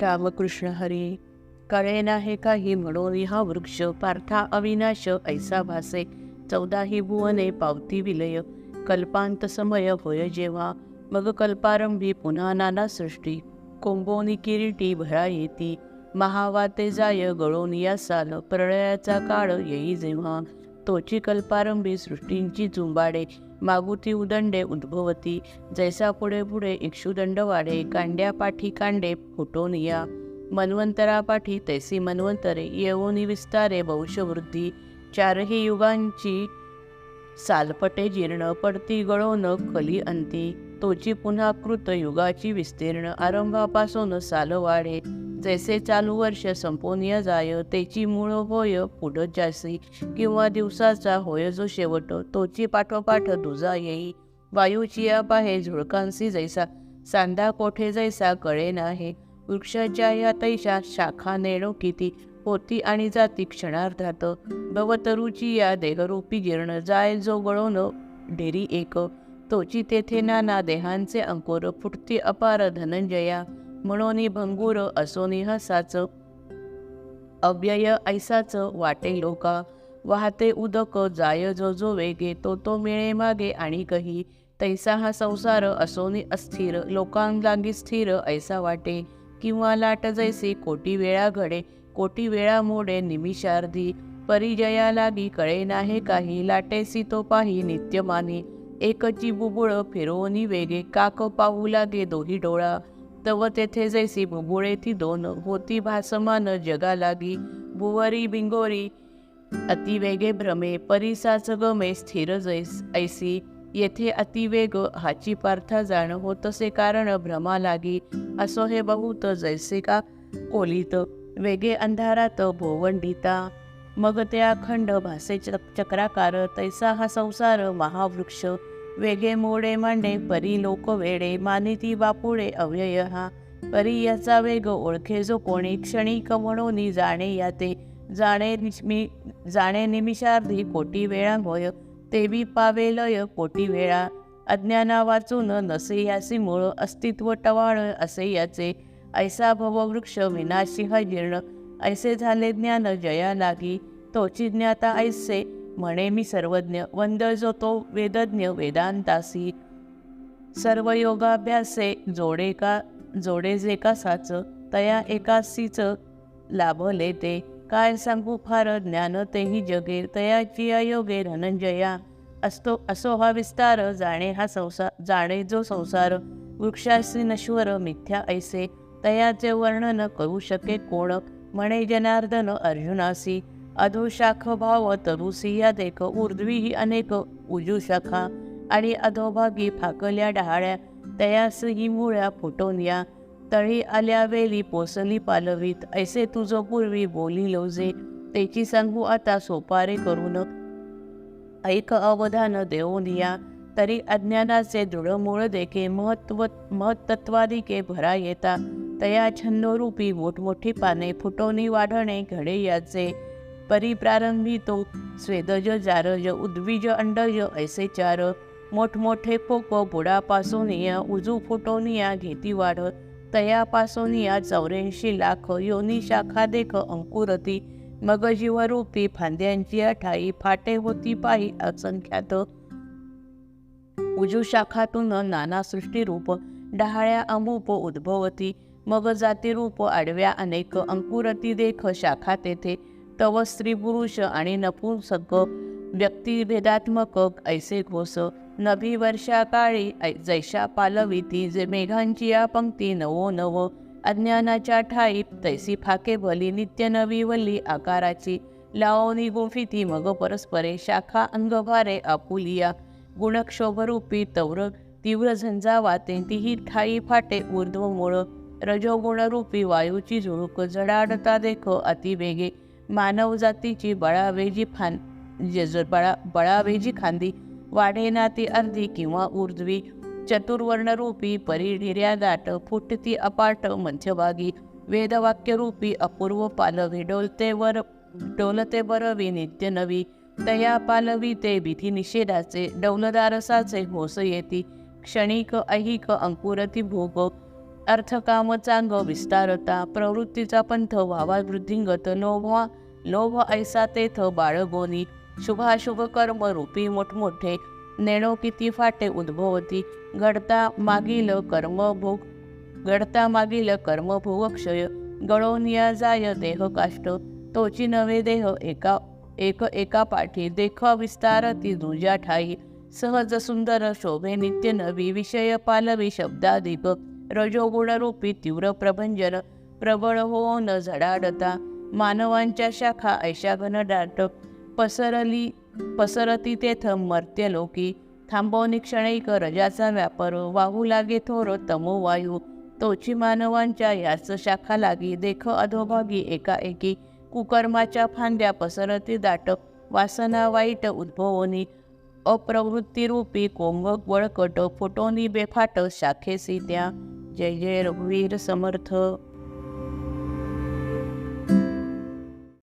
रामकृष्ण हरी. कळेना हे काही म्हणून हा वृक्ष, पार्था अविनाश ऐसा भासे. 14ही भुवने पावती विलय, कल्पांत समय होय जेव्हा. मग कल्पारंभी पुन्हा नाना सृष्टी, कोंबोनी किरीटी भरा येती. महावाते जाय गळून या साल, प्रलयाचा काळ येई जेव्हा. तोची कल्पारंभी सृष्टींची जुंबाडे, मागुती उदंडे उद्भवती. जैसा पुढे पुढे इक्षुदंड वाढे, कांड्या पाठी कांडे फुटून या. मन्वंतरापाठी तैसी मन्वंतरे, येऊनी विस्तारे वंशवृद्धी. चारही युगांची सालपटे जीर्ण, पडती गळून कली अंती. तोची पुन्हा कृत युगाची विस्तीर्ण, आरंभापासून साल वाढे. जैसे चालू वर्ष संपून जाय, तेची मूळ होय पुढं जासी. किंवा दिवसाचा होय जो शेवट, तोची पाठोपाठ दुजा येई. वायूची या पाहे झुळकांसी जैसा, सांदा कोठे जैसा कळे नाही. वृक्षाच्या या तैशा शाखा नेणो किती, होती आणि जाती क्षणार्धात. भवतरुची या देहरूपी जीर्ण, जाय जो गळून ढेरी एक. तोची तेथे नाना देहांचे अंकुर, फुटती अपार धनंजया. म्हणून भंगूर असोनी हसाच, अव्यय ऐसाच वाटे लोका. वाहते उदक जाय जो जो वेगे, तो तो मिळे मागे आणि कही. तैसा हा संसार असोनी अस्थिर, लोकांलागी स्थिर ऐसा वाटे. किंवा लाट जैसी कोटी वेळा घडे, कोटी वेळा मोडे निमिषार्धी. परिजया लागी कळे नाही काही, लाटेसी तो पाही नित्यमानी. एकची बुबुळ फिरवणी वेगे, काक पाहू लागे दोही डोळा. तव तेथे जैसी बुबुळे ती दोन, होती भासमान जगा लागी. भुवरी बिंगोरी अतिवेगे भ्रमे, परिसाच गमे स्थिर जैस ऐसी. येथे अतिवेग हाची पार्था जाण, होतसे कारण भ्रमा लागी. असो हे बहुत जैसे का कोलित, वेगे अंधारात भोवंडिता. मग ते अखंड भासे चक्राकार, तैसा हा संसार महावृक्ष. वेगे मोडे मांडे परी लोक वेडे, मानिती बापुडे अव्यय हा. परी याचा वेग ओळखे जो कोणी, क्षणिक म्हणून जाणे याते. जाणे निमिषार्धी कोटी वेळा होय, तेवी पावेलय कोटी वेळा. अज्ञाना वाचून नसे यासी मूळ, अस्तित्व टवाळ असे याचे. ऐसा भववृक्ष विनाशी हा जीर्ण, ऐसे झाले ज्ञान जया लागी. तोची ज्ञाता ऐसे म्हणे मी सर्वज्ञ, वंद जो तो वेदज्ञ वेदांतासी. सर्व योगाभ्यासे जोडे जे का साच, तया एकासीच लाभले ते. काय सांगू फार ज्ञान तेही जगे, तयाची योगे धनंजया. असो हा विस्तार, जाणे जो संसार. वृक्षासी नश्वर मिथ्या ऐसे, तयाचे वर्णन करू शके कोण. म्हणे जनार्दन अर्जुनासी, अधोशाख भाव तरुसी या देख. ऊर्ध्वी ही अनेक उजू शाखा, आणि अधोभागी फाकल्या डहाळ्या. तयास ही मुळ्या फुटून या, तळी आल्या वेली पोसली पालवीत. ऐसे तुझं पूर्वी बोली लोजे, तेची सांगू आता सोपारे करून. ऐक अवधान देऊन या, तरी अज्ञानाचे दृढमूळ देखे. महत्तत्वादिके भरा येता, तया छन्नरूपी मोठमोठी पाने. फुटोनी वाढणे घडे याचे, परिप्रारंभी तो स्वेदज जारज. उद्विज अंडज ऐसे चार, मोठमोठे खोप बुडापासून या. उजू फुटोनिया घेती वाढ, तयापासूनिया 84 लाख. योनी शाखा देख अंकुरती, मग जीवरूपी फांद्यांची ठाई. फाटे होती पाही असंख्यात, उजू शाखातून नाना सृष्टीरूप. डहाळ्या अमूप उद्भवती, मग जातीरूप आडव्या अनेक. अंकुरती देख शाखा तेथे, तव स्त्री पुरुष आणि नपुंसक. व्यक्तिभेदात्मक ऐसे घोष, नभी वर्षा काळी जैशा पालविती. जे मेघांची या पंक्ती नवो. अज्ञानाच्या ठाई तैसी फाके भली, नित्य नवी वल्ली आकाराची. लावणी गुंफिती मग परस्परे, शाखा अंगभारे आपुलिया. गुणक्षोभरूपी तीव्र झंझावाते, तीही ठाई फाटे ऊर्ध्व मूळ. रजोगुणरूपी वायूची झुळूक, झडाडता देख अतिवेगे. मानव जातीची बळावेजी खांदी, वाढेना ती अर्धी किंवा ऊर्ध्वी. चतुर्वर्णरूपी परिढिर्या दाट, फुटती अपाट मध्यभागी. वेदवाक्यरूपी अपूर्व पालवी, डोलते बरवी नित्य नवी. तया पालवी ते विधी निषेधाचे, डौलदारसाचे होस येती. क्षणिक ऐहिक अंकुरती भोग, अर्थकाम चांग विस्तारता प्रवृत्तीचा पंथ व्हावा वृद्धिंगत लोभ ऐसा तेथ बाळगोनी शुभाशुभ कर्म रूपी मोठमोठे नेणो किती फाटे उद्भवती घडता मागील कर्मभोग क्षय गळोनिया जाय देह काष्ट तोची नवे देह एका पाठी देखा विस्तारती दुजा ठाई सहज सुंदर शोभे नित्य नवी विषय पालवी शब्दाधिक रजोगुण रूपी तीव्र प्रभंजन प्रबळ हो न झडाडता मानवांच्या शाखा ऐशा घनदाट पसरती तेथ मर्त्यलोकी थांबवणी क्षणैक रजाचा व्यापार वाहू लागे थोर तमोवायू तोची मानवांच्या याच शाखा लागी देख अधोभागी एकाएकी कुकर्माच्या फांद्या पसरती दाट वासना वाईट उद्भवनी अप्रवृत्तीरूपी कोंग बळकट फुटोनी बेफाट शाखेसी त्या जय जय रघुवीर समर्थ।